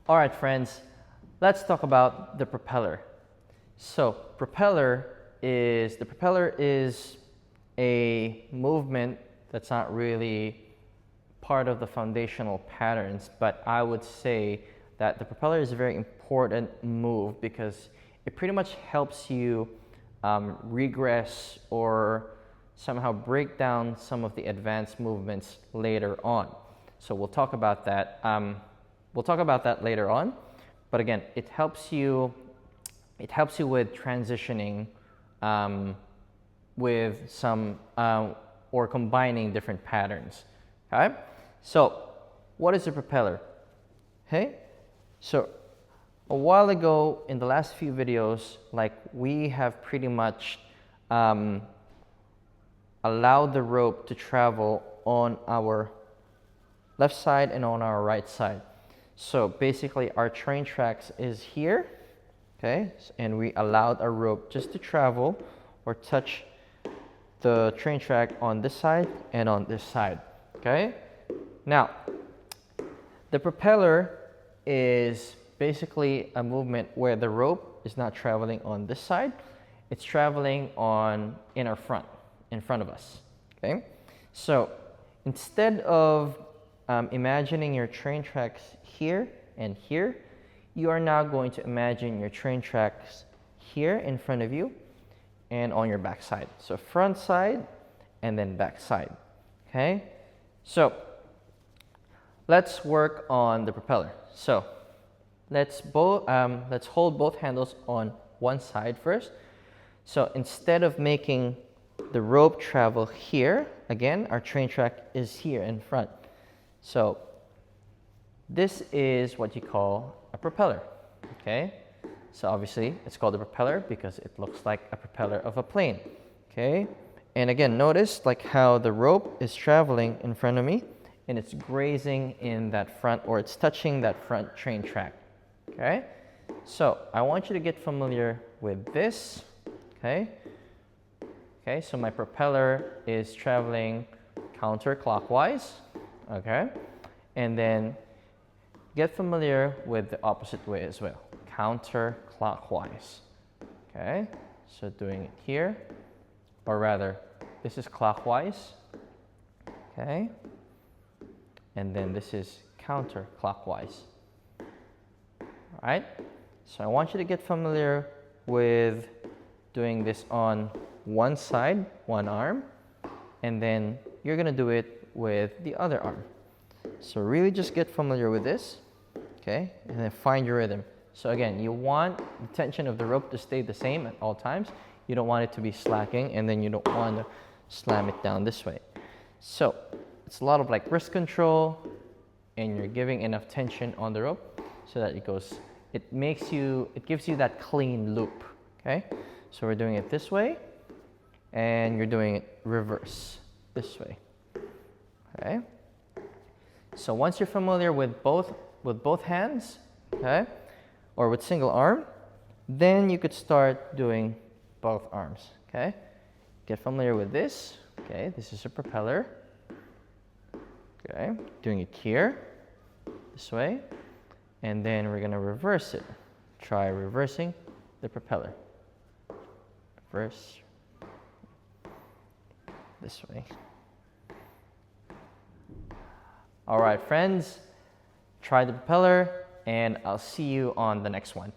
All right, friends, let's talk about the propeller. So the propeller is a movement that's not really part of the foundational patterns, but I would say that the propeller is a very important move because it pretty much helps you regress or somehow break down some of the advanced movements later on. So we'll talk about that. Later on. But again, it helps you with transitioning with some or combining different patterns. Okay. So what is a propeller? Okay. So a while ago in the last few videos, like we have pretty much allowed the rope to travel on our left side and on our right side. So basically our train tracks is here, okay, and we allowed our rope just to travel or touch the train track on this side and on this side, okay. Now the propeller is basically a movement where the rope is not traveling on this side, it's traveling in front of us, okay. So instead of imagining your train tracks here and here, you are now going to imagine your train tracks here in front of you and on your back side. So front side and then back side, okay? So let's work on the propeller. So let's hold both handles on one side first. So instead of making the rope travel here, again, our train track is here in front. So this is what you call a propeller, okay? So obviously it's called a propeller because it looks like a propeller of a plane, okay? And again, notice like how the rope is traveling in front of me and it's grazing in that front, or it's touching that front train track, okay? So I want you to get familiar with this, okay? Okay, so my propeller is traveling counterclockwise, okay? And then get familiar with the opposite way as well, counterclockwise, okay? So doing it here, or rather, this is clockwise, okay? And then this is counterclockwise, all right? So I want you to get familiar with doing this on one side, one arm, and then you're gonna do it with the other arm. So really just get familiar with this, okay? And then find your rhythm. So again, you want the tension of the rope to stay the same at all times. You don't want it to be slacking, and then you don't want to slam it down this way. So it's a lot of like wrist control, and you're giving enough tension on the rope so that it gives you that clean loop, okay? So we're doing it this way, and you're doing it reverse this way, okay? So once you're familiar with both hands, okay, or with single arm, then you could start doing both arms, okay? Get familiar with this, okay? This is a propeller, okay? Doing it here, this way, and then we're gonna reverse it. Try reversing the propeller. Reverse this way. All right, friends, try the propeller, and I'll see you on the next one.